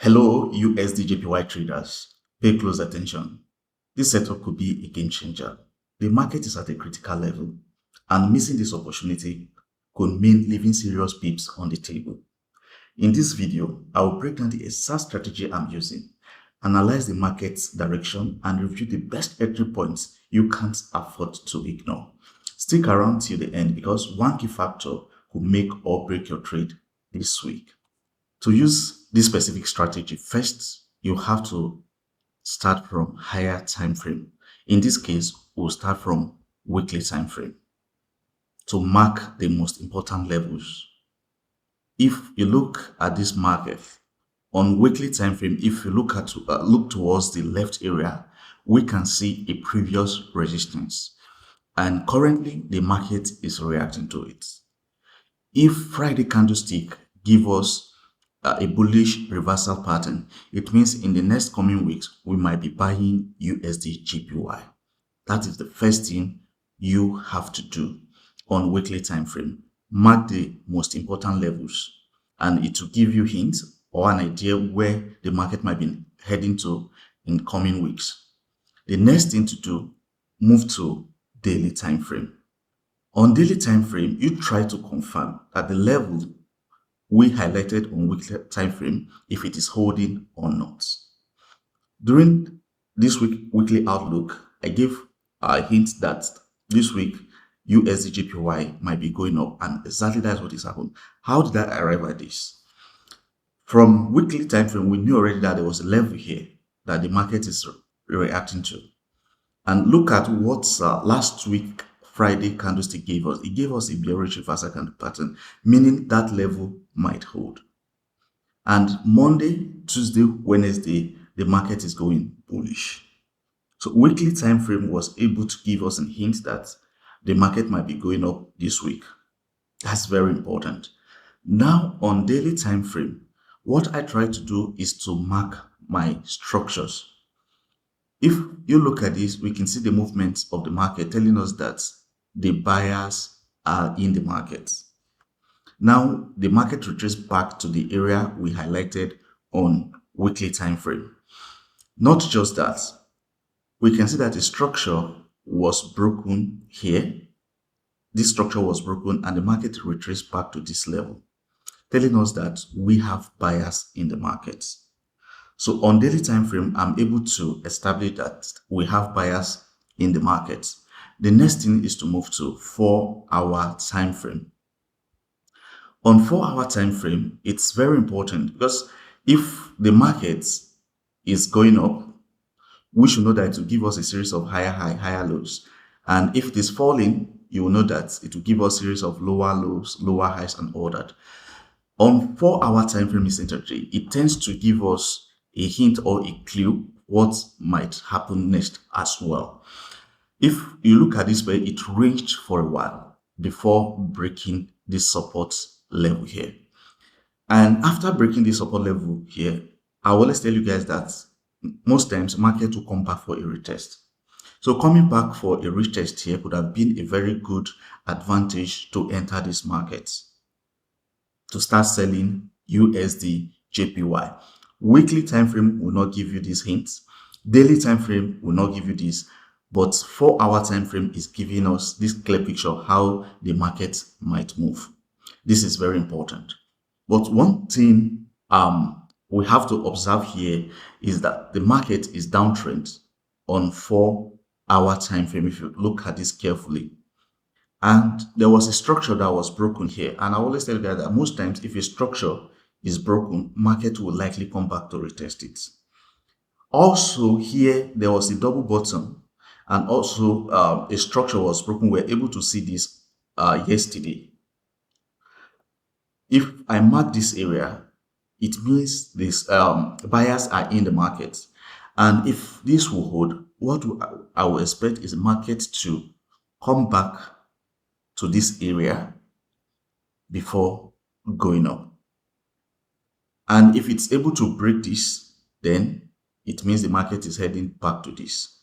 Hello, USDJPY traders. Pay close attention. This setup could be a game changer. The market is at a critical level, and missing this opportunity could mean leaving serious pips on the table. In this video, I will break down the exact strategy I'm using, analyze the market's direction, and review the best entry points you can't afford to ignore. Stick around till the end because one key factor could make or break your trade this week. To use this specific strategy, first you have to start from higher time frame. In this case, we'll start from weekly time frame to mark the most important levels. If you look at this market on weekly time frame, if you look towards the left area, we can see a previous resistance, and currently the market is reacting to it. If Friday candlestick give us a bullish reversal pattern, it means in the next coming weeks we might be buying USDJPY. That is the first thing you have to do on weekly time frame. Mark the most important levels, and it will give you hints or an idea where the market might be heading to in coming weeks. The next thing to do, move to daily time frame. On daily time frame, you try to confirm that the level we highlighted on weekly time frame, if it is holding or not. During this weekly outlook, I gave a hint that this week USDJPY might be going up, and exactly that's what is happened. How did I arrive at this? From weekly time frame, we knew already that there was a level here that the market is reacting to. And look at what last week Friday candlestick gave us. It gave us a bearish reversal candle pattern, meaning that level might hold. And Monday, Tuesday, Wednesday, the market is going bullish. So weekly time frame was able to give us a hint that the market might be going up this week. That's very important. Now on daily time frame, what I try to do is to mark my structures. If you look at this, we can see the movement of the market telling us that the buyers are in the market. Now the market retraces back to the area we highlighted on weekly time frame. Not just that, we can see that the structure was broken here. This structure was broken and the market retraced back to this level, telling us that we have buyers in the market. So on daily time frame, I'm able to establish that we have buyers in the market. The next thing is to move to 4-hour time frame. On 4-hour time frame, it's very important because if the market is going up, we should know that it will give us a series of higher high, higher lows. And if it is falling, you will know that it will give us a series of lower lows, lower highs, and all that. On 4-hour time frame essentially, it tends to give us a hint or a clue what might happen next as well. If you look at this way, it ranged for a while before breaking this support level here. And after breaking this support level here, I will always tell you guys that most times market will come back for a retest. So coming back for a retest here could have been a very good advantage to enter this market, to start selling USDJPY. Weekly time frame will not give you these hints. Daily time frame will not give you this. But 4-hour time frame is giving us this clear picture of how the market might move. This is very important. But one thing we have to observe here is that the market is downtrend on 4-hour time frame if you look at this carefully. And there was a structure that was broken here. And I always tell you guys that most times if a structure is broken, market will likely come back to retest it. Also here, there was a double bottom. And also a structure was broken. We were able to see this yesterday. If I mark this area, it means this buyers are in the market. And if this will hold, what I will expect is the market to come back to this area before going up. And if it's able to break this, then it means the market is heading back to this.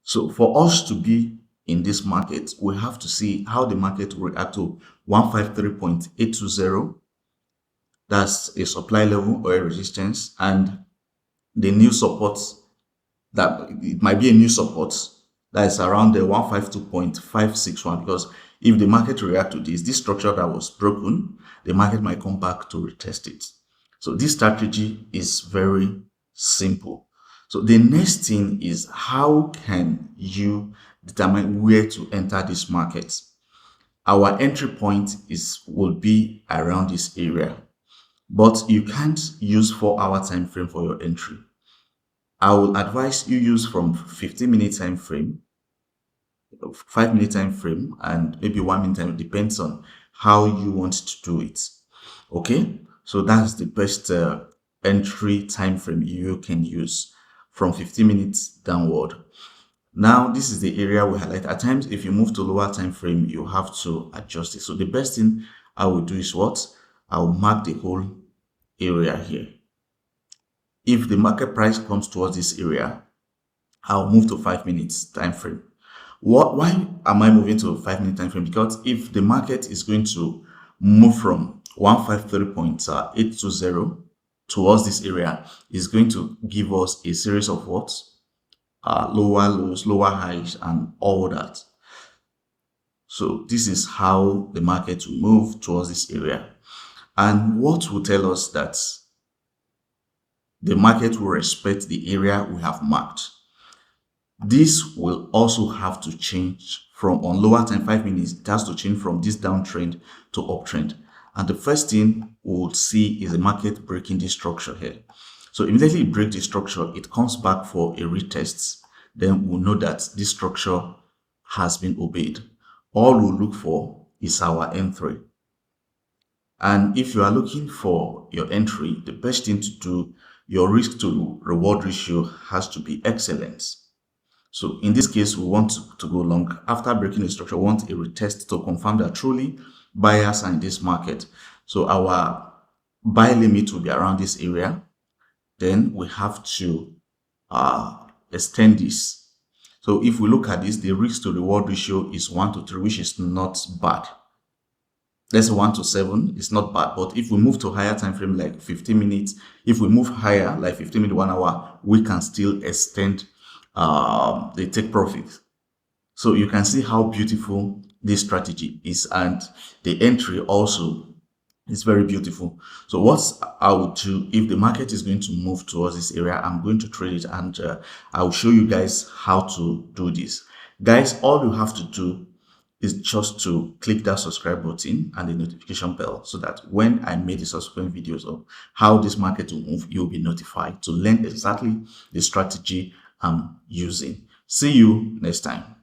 So for us to be in this market, we have to see how the market will react to 153.820 That's a supply level or a resistance, and the new support, that it might be a new support that is around the 152.561, because if the market react to this structure that was broken, the market might come back to retest it. So this strategy is very simple. So the next thing is, how can you determine where to enter this market? Our entry point will be around this area, but you can't use 4-hour time frame for your entry. I will advise you use from 15-minute time frame, 5-minute time frame, and maybe 1-minute time. It depends on how you want to do it. Okay, so that's the best entry time frame you can use, from 15 minutes downward. Now, this is the area we highlight. At times, if you move to lower time frame, you have to adjust it. So the best thing I will do is what? I will mark the whole area here. If the market price comes towards this area, I'll move to 5 minutes time frame. Why am I moving to 5-minute time frame? Because if the market is going to move from 153.820 towards this area, is going to give us a series of what? Lower lows, lower highs, and all that. So this is how the market will move towards this area. And what will tell us that the market will respect the area we have marked? This will also have to change from, on lower time 5 minutes, it has to change from this downtrend to uptrend. And the first thing we'll see is the market breaking this structure here. So immediately it breaks the structure, it comes back for a retest. Then we'll know that this structure has been obeyed. All we'll look for is our M3. And if you are looking for your entry, the best thing to do, your risk to reward ratio has to be excellent. So in this case, we want to go long. After breaking the structure, we want a retest to confirm that truly buyers are in this market. So our buy limit will be around this area. Then we have to extend this. So if we look at this, the risk to reward ratio is 1:3, which is not bad. Let's say 1:7 is not bad. But if we move to higher time frame, like 15 minutes, if we move higher, like 15 minutes, 1 hour, we can still extend the take profit. So you can see how beautiful this strategy is, and the entry also is very beautiful. So what I would do, if the market is going to move towards this area, I'm going to trade it, and I will show you guys how to do this. Guys, all you have to do is just to click that subscribe button and the notification bell, so that when I make the subsequent videos of how this market will move, you'll be notified to learn exactly the strategy I'm using. See you next time.